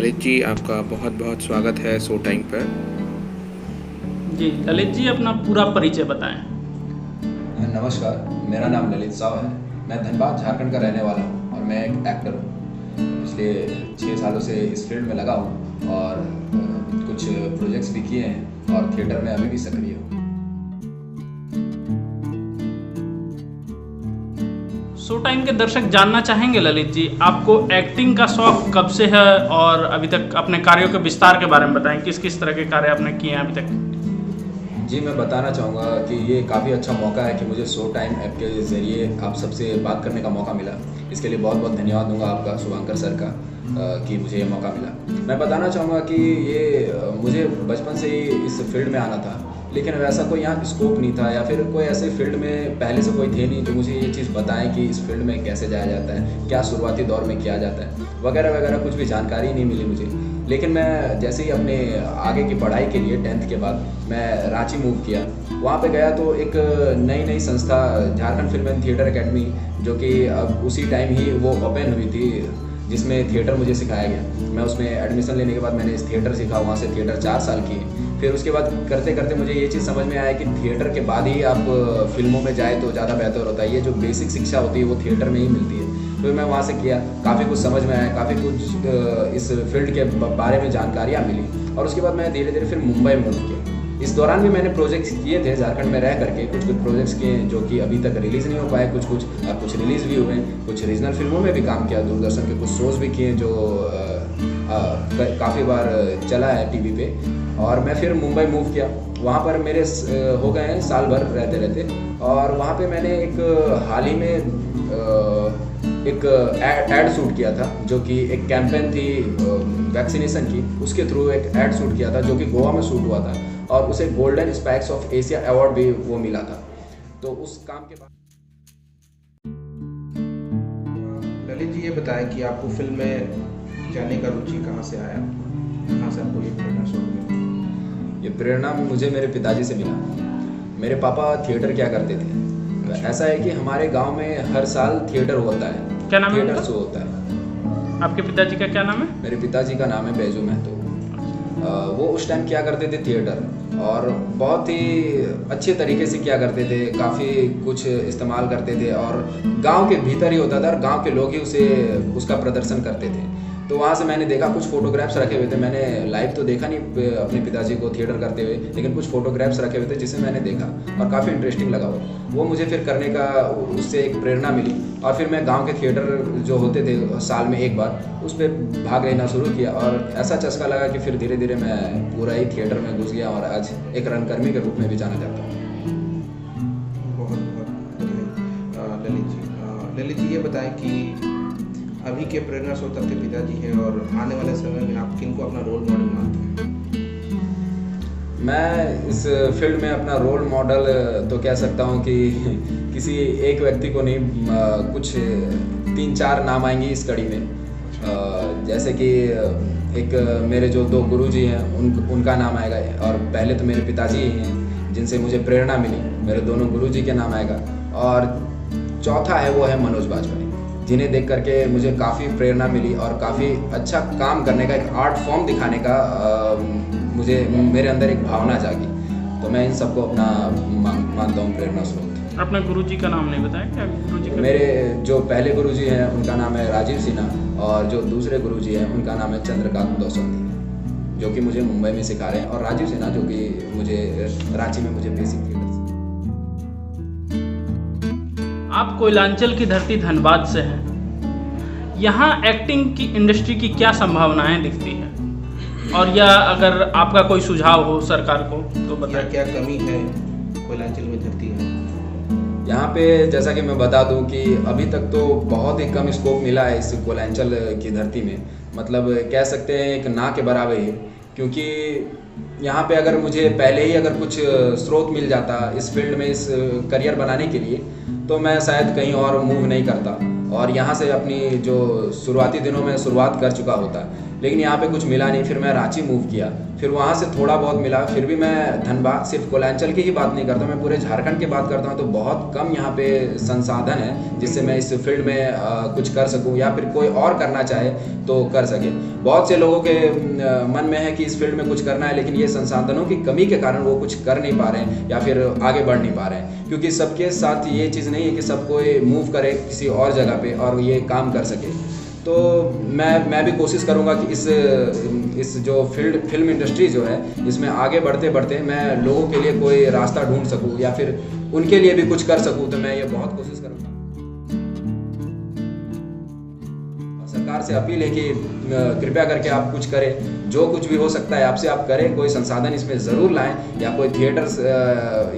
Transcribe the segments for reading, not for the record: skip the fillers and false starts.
ललित जी, आपका बहुत बहुत स्वागत है शो टाइम पर। जी ललित जी, अपना पूरा परिचय बताएं। नमस्कार, मेरा नाम ललित साव है। मैं धनबाद झारखंड का रहने वाला हूँ और मैं एक एक्टर हूँ। पिछले 6 सालों से इस फील्ड में लगा हूँ और कुछ प्रोजेक्ट्स भी किए हैं और थिएटर में अभी भी सक्रिय हूँ। शो टाइम के दर्शक जानना चाहेंगे ललित जी, आपको एक्टिंग का शौक कब से है और अभी तक अपने कार्यों के विस्तार के बारे में बताएं। किस किस तरह के कार्य आपने किए हैं अभी तक। जी, मैं बताना चाहूँगा कि ये काफ़ी अच्छा मौका है कि मुझे शो टाइम ऐप के ज़रिए आप सबसे बात करने का मौका मिला। इसके लिए बहुत बहुत धन्यवाद दूंगा आपका, शुभांकर सर का, कि मुझे ये मौका मिला। मैं बताना चाहूँगा कि ये मुझे बचपन से ही इस फील्ड में आना था, लेकिन वैसा कोई यहाँ स्कोप नहीं था या फिर कोई ऐसे फील्ड में पहले से कोई थे नहीं जो मुझे ये चीज़ बताएं कि इस फील्ड में कैसे जाया जाता है, क्या शुरुआती दौर में किया जाता है, वगैरह वगैरह कुछ भी जानकारी नहीं मिली मुझे। लेकिन मैं जैसे ही अपने आगे की पढ़ाई के लिए 10th के बाद मैं रांची मूव किया। वहाँ पे गया तो एक नई संस्था Jharkhand film and theatre academy, जो कि अब उसी टाइम ही वो ओपन हुई थी, जिसमें थिएटर मुझे सिखाया गया। मैं उसमें एडमिशन लेने के बाद मैंने इस थिएटर सीखा, वहाँ से थिएटर 4 साल की। फिर उसके बाद करते करते मुझे ये चीज़ समझ में आया कि थिएटर के बाद ही आप फिल्मों में जाए तो ज़्यादा बेहतर होता है। ये जो बेसिक शिक्षा होती है वो थिएटर में ही मिलती है। फिर मैं वहाँ से किया, काफ़ी कुछ समझ में आया, काफ़ी कुछ इस फील्ड के बारे में जानकारियाँ मिली और उसके बाद मैं धीरे धीरे फिर मुंबई मूव किया। इस दौरान भी मैंने प्रोजेक्ट्स किए थे झारखंड में रह करके, कुछ प्रोजेक्ट्स किए जो कि अभी तक रिलीज़ नहीं हो पाए, कुछ रिलीज़ भी हुए, कुछ रीजनल फिल्मों में भी काम किया, दूरदर्शन के कुछ शोज़ भी किए जो काफ़ी बार चला है टीवी पे। और मैं फिर मुंबई मूव किया। वहाँ पर मेरे हो गए हैं साल भर रहते रहते, और वहाँ पे मैंने एक हाल ही में एक एड शूट किया था, जो कि एक कैंपेन थी वैक्सीनेशन की। उसके थ्रू एक एड शूट किया था जो कि गोवा में शूट हुआ था और उसे golden spikes of Asia award भी वो मिला था। तो उस काम के बाद ललित जी, ये बताएं कि आपको फिल्म में जाने का रुचि कहाँ से आया, कहाँ से आपको ये प्रेरणा शौक मिला? ये प्रेरणा मुझे मेरे पिताजी से मिला। मेरे पापा थिएटर क्या करते थे। ऐसा है कि हमारे गांव में हर साल थिएटर होता है। क्या नाम है थिएटर उनका? शो होता है। आपके पिताजी का क्या नाम है? मेरे पिताजी का नाम है बैजू महतो। वो उस टाइम क्या करते थे थिएटर, और बहुत ही अच्छे तरीके से क्या करते थे, काफ़ी कुछ इस्तेमाल करते थे और गांव के भीतर ही होता था और गांव के लोग ही उसका प्रदर्शन करते थे। तो वहाँ से मैंने देखा, कुछ फोटोग्राफ्स रखे हुए थे। मैंने लाइव तो देखा नहीं अपने पिताजी को थिएटर करते हुए, लेकिन कुछ फोटोग्राफ्स रखे हुए थे जिसे मैंने देखा और काफ़ी इंटरेस्टिंग लगा वो मुझे फिर करने का, उससे एक प्रेरणा मिली। और फिर मैं गांव के थिएटर जो होते थे साल में एक बार, उस पर भाग लेना शुरू किया और ऐसा चस्का लगा कि फिर धीरे धीरे मैं पूरा ही थिएटर में घुस गया और आज एक रंगकर्मी के रूप में भी जाना जाता हूँ। बहुत बहुत बधाई ललित जी, ये बताएं कि अभी के प्रेरणा स्रोत आपके पिताजी हैं और आने वाले समय में आप किनको अपना रोल मॉडल मानते हैं? मैं इस फील्ड में अपना रोल मॉडल तो कह सकता हूँ कि किसी एक व्यक्ति को नहीं, कुछ 3-4 नाम आएंगे इस कड़ी में। जैसे कि एक मेरे जो 2 गुरुजी हैं उनका नाम आएगा, और पहले तो मेरे पिताजी ही हैं जिनसे मुझे प्रेरणा मिली, मेरे दोनों गुरुजी के नाम आएगा। और चौथा है वो है मनोज बाजपेयी, जिन्हें देख करके मुझे काफ़ी प्रेरणा मिली और काफ़ी अच्छा काम करने का, एक आर्ट फॉर्म दिखाने का मुझे मेरे अंदर एक भावना जागी। तो मैं इन सबको अपना मानता हूँ प्रेरणा स्रोत। अपने गुरुजी का नाम नहीं बताया क्या? गुरुजी का मेरे जो पहले गुरुजी हैं उनका नाम है राजीव सिन्हा, और जो दूसरे गुरुजी हैं उनका नाम है चंद्रकांत दौसौंदी, जो कि मुझे मुंबई में सिखा रहे हैं, और राजीव सिन्हा जो कि मुझे रांची में मुझे बेसिक थिएटर। आप कोयलांचल की धरती धनबाद से हैं। यहाँ एक्टिंग की इंडस्ट्री की क्या संभावनाएं दिखती है, और या अगर आपका कोई सुझाव हो सरकार को तो बताएं। क्या कमी है कोयलांचल में धरती है? यहाँ पे जैसा कि मैं बता दूं कि अभी तक तो बहुत ही कम स्कोप मिला है इस कोयलांचल की धरती में। मतलब कह सकते हैं एक ना के बराबर ही, क्योंकि यहाँ पे अगर मुझे पहले ही अगर कुछ स्रोत मिल जाता इस फील्ड में, इस करियर बनाने के लिए, तो मैं शायद कहीं और मूव नहीं करता और यहाँ से अपनी जो शुरुआती दिनों में शुरुआत कर चुका होता। लेकिन यहाँ पे कुछ मिला नहीं। फिर मैं रांची मूव किया, फिर वहाँ से थोड़ा बहुत मिला। फिर भी मैं धनबाद, सिर्फ कोयलांचल की ही बात नहीं करता, मैं पूरे झारखंड की बात करता हूँ। तो बहुत कम यहाँ पे संसाधन है जिससे मैं इस फील्ड में कुछ कर सकूँ, या फिर कोई और करना चाहे तो कर सके। बहुत से लोगों के मन में है कि इस फील्ड में कुछ करना है, लेकिन ये संसाधनों की कमी के कारण वो कुछ कर नहीं पा रहे हैं या फिर आगे बढ़ नहीं पा रहे हैं। क्योंकि सबके साथ ये चीज़ नहीं है कि सब कोई मूव करे किसी और जगह पे और ये काम कर सके। तो मैं भी कोशिश करूँगा कि इस जो फिल्म इंडस्ट्री जो है, इसमें आगे बढ़ते बढ़ते मैं लोगों के लिए कोई रास्ता ढूंढ सकूँ या फिर उनके लिए भी कुछ कर सकूँ, तो मैं ये बहुत कोशिश करूँगा। सरकार से अपील है कि कृपया करके आप कुछ करें, जो कुछ भी हो सकता है आपसे आप करें। कोई संसाधन इसमें ज़रूर लाएं, या कोई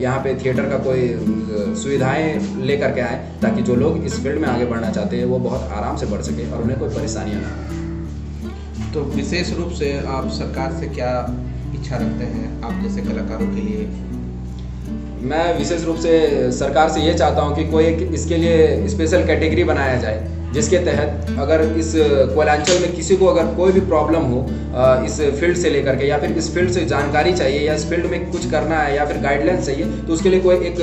यहाँ पे थिएटर का कोई सुविधाएं लेकर के आएँ, ताकि जो लोग इस फील्ड में आगे बढ़ना चाहते हैं वो बहुत आराम से बढ़ सके और उन्हें कोई परेशानियां ना हो। तो विशेष रूप से आप सरकार से क्या इच्छा रखते हैं आप जैसे कलाकारों के लिए? मैं विशेष रूप से सरकार से ये चाहता हूँ कि कोई इसके लिए स्पेशल कैटेगरी बनाया जाए, जिसके तहत अगर इस कोयलांचल में किसी को अगर कोई भी प्रॉब्लम हो इस फील्ड से लेकर के, या फिर इस फील्ड से जानकारी चाहिए, या इस फील्ड में कुछ करना है, या फिर गाइडलाइंस चाहिए, तो उसके लिए कोई एक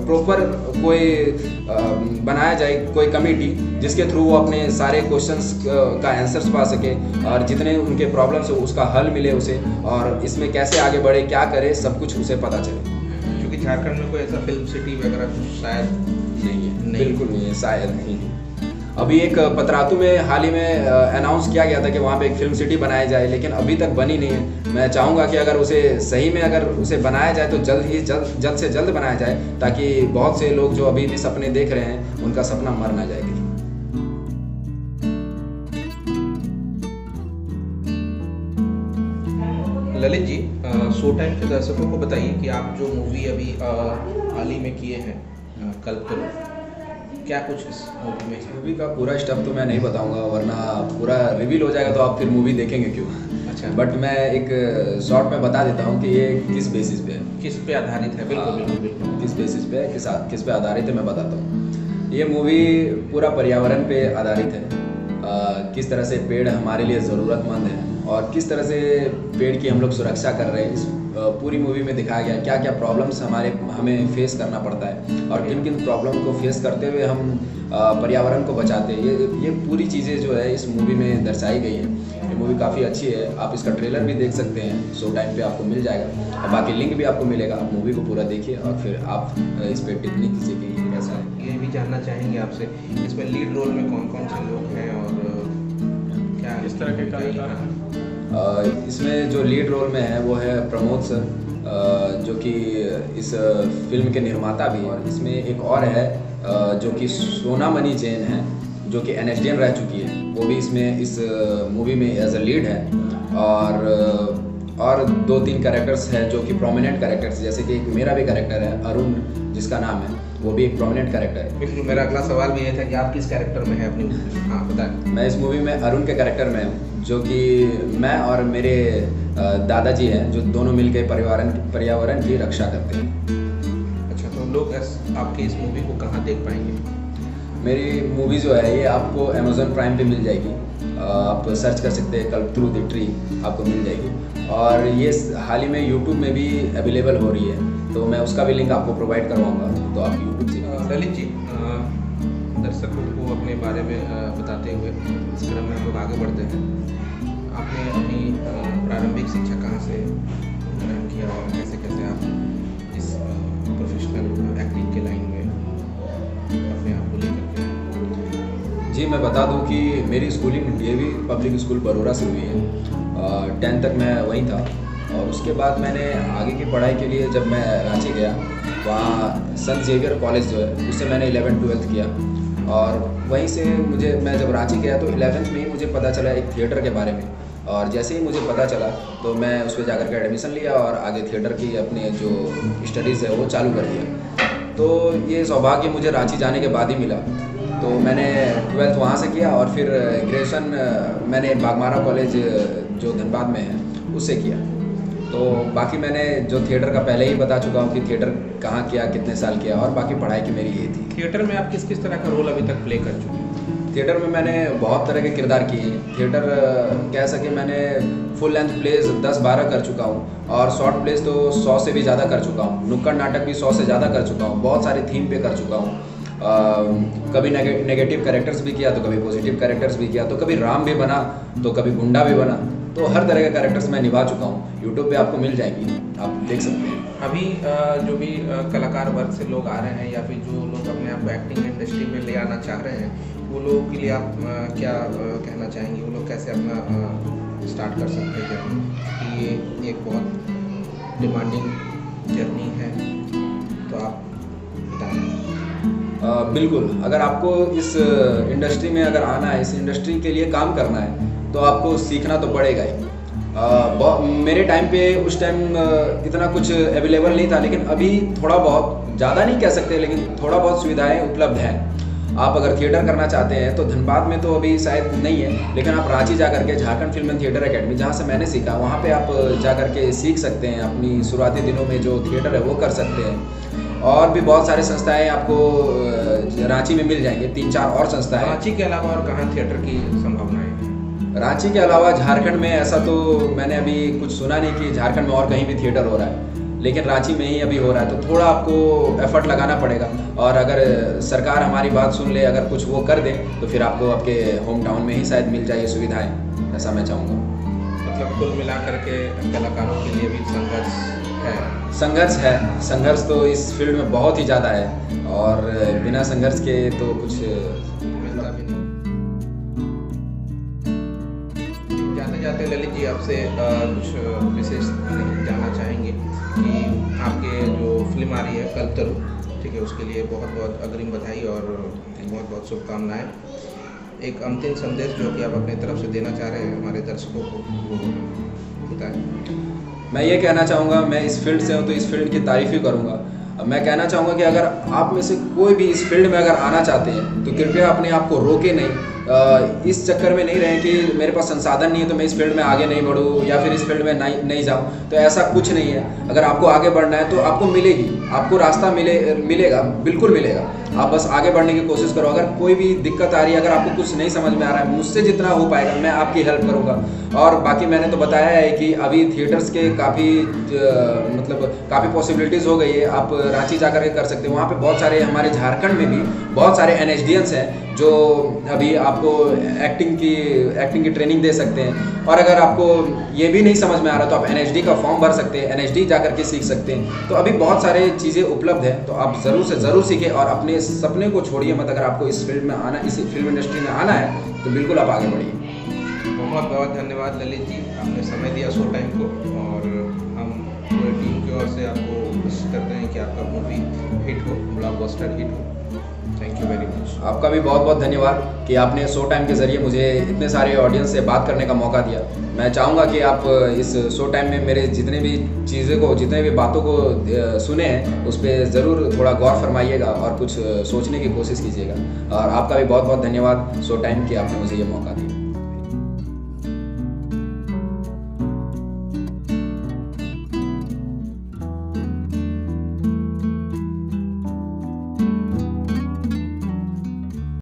प्रॉपर कोई बनाया जाए कोई कमेटी, जिसके थ्रू वो अपने सारे क्वेश्चंस का आंसर्स पा सके और जितने उनके प्रॉब्लम्स हो उसका हल मिले उसे, और इसमें कैसे आगे बढ़े, क्या करे, सब कुछ उसे पता चले। क्योंकि झारखंड में कोई ऐसा फिल्म सिटी वगैरह शायद नहीं है, बिल्कुल नहीं है, शायद नहीं है। अभी एक पतरातू में हाल ही में अनाउंस किया गया था कि वहाँ पे एक फिल्म सिटी बनाई जाए, लेकिन अभी तक बनी नहीं है। मैं चाहूँगा कि अगर उसे सही में अगर उसे बनाया जाए तो जल्द से जल्द बनाया जाए, ताकि बहुत से लोग जो अभी भी सपने देख रहे हैं उनका सपना मर ना जाए। ललित जी, शो टाइम के दर्शकों को बताइए कि आप जो मूवी अभी हाल ही में किए हैं कल्पतरू, क्या कुछ इस मूवी में है? मूवी का पूरा स्टफ तो मैं नहीं बताऊंगा, वरना पूरा रिवील हो जाएगा तो आप फिर मूवी देखेंगे क्यों। अच्छा, बट मैं एक शॉर्ट में बता देता हूँ कि ये किस बेसिस पे है, किस पे आधारित है। बिल्कुल, किस बेसिस पे है, किस पे आधारित है मैं बताता हूँ। ये मूवी पूरा पर्यावरण पे आधारित है। किस तरह से पेड़ हमारे लिए ज़रूरतमंद है और किस तरह से पेड़ की हम लोग सुरक्षा कर रहे हैं, इस पूरी मूवी में दिखाया गया। क्या क्या प्रॉब्लम्स हमें फेस करना पड़ता है और किन किन प्रॉब्लम को फेस करते हुए हम पर्यावरण को बचाते हैं, ये पूरी चीज़ें जो है इस मूवी में दर्शाई गई है। ये मूवी काफ़ी अच्छी है, आप इसका ट्रेलर भी देख सकते हैं, शो टाइम पे आपको मिल जाएगा और बाकी लिंक भी आपको मिलेगा। आप मूवी को पूरा देखिए और फिर आप इस पर टिप्पणी कीजिए कि कैसा है। ये भी जानना चाहेंगे आपसे, इसमें लीड रोल में कौन कौन से लोग हैं और क्या इस तरह के कलाकार हैं? इसमें जो लीड रोल में है वो है प्रमोद सर, जो कि इस फिल्म के निर्माता भी हैं। और इसमें एक और है जो कि सोना मनी जैन है, जो कि NSDN रह चुकी है, वो भी इसमें इस मूवी में एज अ लीड है। और 2-3 कैरेक्टर्स हैं जो कि प्रोमिनेंट कैरेक्टर्स, जैसे कि एक मेरा भी कैरेक्टर है अरुण जिसका नाम है, वो भी एक प्रोमिनेंट कैरेक्टर है। बिल्कुल, मेरा अगला सवाल भी ये था कि आप किस कैरेक्टर में हैं अपनी मूवी में? हाँ बताएं। मैं इस मूवी में अरुण के कैरेक्टर में हूँ, जो कि मैं और मेरे दादाजी हैं, जो दोनों मिलकर पर्यावरण की रक्षा करते हैं। अच्छा, तो लोग आपकी इस मूवी को कहाँ देख पाएंगे? मेरी मूवी जो है ये आपको Amazon प्राइम पे मिल जाएगी, आप सर्च कर सकते हैं कल्पतरू द ट्री, आपको मिल जाएगी। और ये हाल ही में YouTube में भी अवेलेबल हो रही है, तो मैं उसका भी लिंक आपको प्रोवाइड करवाऊँगा, तो आप YouTube से। ललित जी, दर्शकों को अपने बारे में बताते हुए इस क्रम में हम लोग आगे बढ़ते हैं। आपने अपनी प्रारंभिक शिक्षा कहाँ से ग्रहण किया और कैसे कैसे आप इस प्रोफेशनल एक्टिंग के लाइन में अपने आप को लेकर के? जी, मैं बता दूं कि मेरी schooling DAV public school Warora से हुई है। 10th तक मैं वहीं था और उसके बाद मैंने आगे की पढ़ाई के लिए जब मैं रांची गया, वहाँ संत जेवियर कॉलेज जो है उससे मैंने 11th-12th किया। और वहीं से मैं जब रांची गया तो 11th में ही मुझे पता चला एक थिएटर के बारे में, और जैसे ही मुझे पता चला तो मैं उस पर जाकर के एडमिशन लिया और आगे थिएटर की अपने जो स्टडीज़ है वो चालू कर दिया। तो ये सौभाग्य मुझे रांची जाने के बाद ही मिला, तो मैंने 12th वहाँ से किया और फिर ग्रेजुएशन मैंने बागमारा कॉलेज जो धनबाद में है उससे किया। तो बाकी मैंने जो थिएटर का पहले ही बता चुका हूँ कि थिएटर कहाँ किया, कितने साल किया, और बाकी पढ़ाई की मेरी ये थी। थिएटर में आप किस किस तरह का रोल अभी तक प्ले कर चुके हैं? थिएटर में मैंने बहुत तरह के किरदार किए हैं। थिएटर कह सके मैंने फुल लेंथ प्लेज 10-12 कर चुका हूँ और शॉर्ट प्लेज तो 100 से भी ज़्यादा कर चुका हूँ। नुक्कड़ नाटक भी 100 से ज़्यादा कर चुका हूँ। बहुत सारे थीम पे कर चुका हूँ। कभी नेगेटिव कैरेक्टर्स भी किया तो कभी पॉजिटिव कैरेक्टर्स भी किया, तो कभी राम भी बना तो कभी गुंडा भी बना। तो हर तरह के कैरेक्टर्स मैं निभा चुका हूँ। यूट्यूब पे आपको मिल जाएगी, आप देख सकते हैं। अभी जो भी कलाकार वर्ग से लोग आ रहे हैं या फिर जो लोग अपने आप को एक्टिंग इंडस्ट्री में ले आना चाह रहे हैं, वो लोगों के लिए आप क्या कहना चाहेंगे? वो लोग कैसे अपना स्टार्ट कर सकते हैं जर्नी? कि ये एक बहुत डिमांडिंग जर्नी है, तो आप बताएं। बिल्कुल, अगर आपको इस इंडस्ट्री में अगर आना है, इस इंडस्ट्री के लिए काम करना है, तो आपको सीखना तो पड़ेगा ही। मेरे टाइम पे उस टाइम इतना कुछ अवेलेबल नहीं था, लेकिन अभी थोड़ा बहुत, ज़्यादा नहीं कह सकते, लेकिन थोड़ा बहुत सुविधाएं उपलब्ध हैं। आप अगर थिएटर करना चाहते हैं तो धनबाद में तो अभी शायद नहीं है, लेकिन आप रांची जा करके Jharkhand film and theatre academy, जहाँ से मैंने सीखा, वहाँ पे आप जा करके सीख सकते हैं। अपनी शुरुआती दिनों में जो थिएटर है वो कर सकते हैं। और भी बहुत सारे संस्थाएं आपको रांची में मिल जाएंगे, 3-4 और संस्थाएं। रांची के अलावा और कहाँ थिएटर की संभावनाएं हैं? रांची के अलावा झारखंड में ऐसा तो मैंने अभी कुछ सुना नहीं कि झारखंड में और कहीं भी थिएटर हो रहा है, लेकिन रांची में ही अभी हो रहा है। तो थोड़ा आपको एफर्ट लगाना पड़ेगा, और अगर सरकार हमारी बात सुन ले, अगर कुछ वो कर दे, तो फिर आपको आपके होम टाउन में ही शायद मिल जाए सुविधाएं, ऐसा मैं चाहूँगा। मतलब कुल मिलाकर के कलाकारों के लिए भी संघर्ष है? संघर्ष तो इस फील्ड में बहुत ही ज़्यादा है, और बिना संघर्ष के तो कुछ मिलता भी नहीं। जाते ललित जी, आपसे कुछ विशेष जानना चाहेंगे कि आपके जो फिल्म आ रही है कल्पतरू, ठीक है, उसके लिए बहुत बहुत अग्रिम बधाई और बहुत बहुत शुभकामनाएं। एक अंतिम संदेश जो कि आप अपनी तरफ से देना चाह रहे हैं हमारे दर्शकों को, वो बताएं। मैं ये कहना चाहूँगा, मैं इस फील्ड से हूँ तो इस फील्ड की तारीफ़ ही करूँगा। मैं कहना चाहूँगा कि अगर आप में से कोई भी इस फील्ड में अगर आना चाहते हैं, तो कृपया अपने आप को रोके नहीं। इस चक्कर में नहीं रहें कि मेरे पास संसाधन नहीं है तो मैं इस फील्ड में आगे नहीं बढ़ूँ, या फिर इस फील्ड में नहीं जाऊँ। तो ऐसा कुछ नहीं है। अगर आपको आगे बढ़ना है तो आपको मिलेगी, आपको रास्ता मिलेगा, बिल्कुल मिलेगा। आप बस आगे बढ़ने की कोशिश करो। अगर कोई भी दिक्कत आ रही है, अगर आपको कुछ नहीं समझ में आ रहा है, मुझसे जितना हो पाएगा मैं आपकी हेल्प करूँगा। और बाकी मैंने तो बताया है कि अभी थिएटर्स के काफ़ी पॉसिबिलिटीज़ हो गई है। आप रांची जा कर के कर सकते हैं। वहाँ पे बहुत सारे, हमारे झारखंड में भी बहुत सारे NHDNs हैं जो अभी आपको एक्टिंग की ट्रेनिंग दे सकते हैं। और अगर आपको ये भी नहीं समझ में आ रहा तो आप NHD का फॉर्म भर सकते हैं, NHD जा कर के सीख सकते हैं। तो अभी बहुत सारे चीज़ें उपलब्ध है, तो आप ज़रूर से ज़रूर सीखें और अपने सपने को छोड़िए मत। अगर आपको इस फील्ड में आना, इस फिल्म इंडस्ट्री में आना है, तो बिल्कुल आप आगे बढ़िए। बहुत बहुत धन्यवाद ललित जी, आपने समय दिया शो टाइम को, और हम पूरी टीम की ओर से आपको विश करते हैं कि आपका मूवी हिट हो, ब्लॉकबस्टर हिट हो। Thank you very much. आपका भी बहुत बहुत धन्यवाद कि आपने शो टाइम के ज़रिए मुझे इतने सारे ऑडियंस से बात करने का मौका दिया। मैं चाहूँगा कि आप इस शो टाइम में मेरे जितने भी बातों को सुने हैं, उस पर ज़रूर थोड़ा गौर फरमाइएगा और कुछ सोचने की कोशिश कीजिएगा। और आपका भी बहुत बहुत धन्यवाद शो टाइम कि आपने मुझे ये मौका दिया।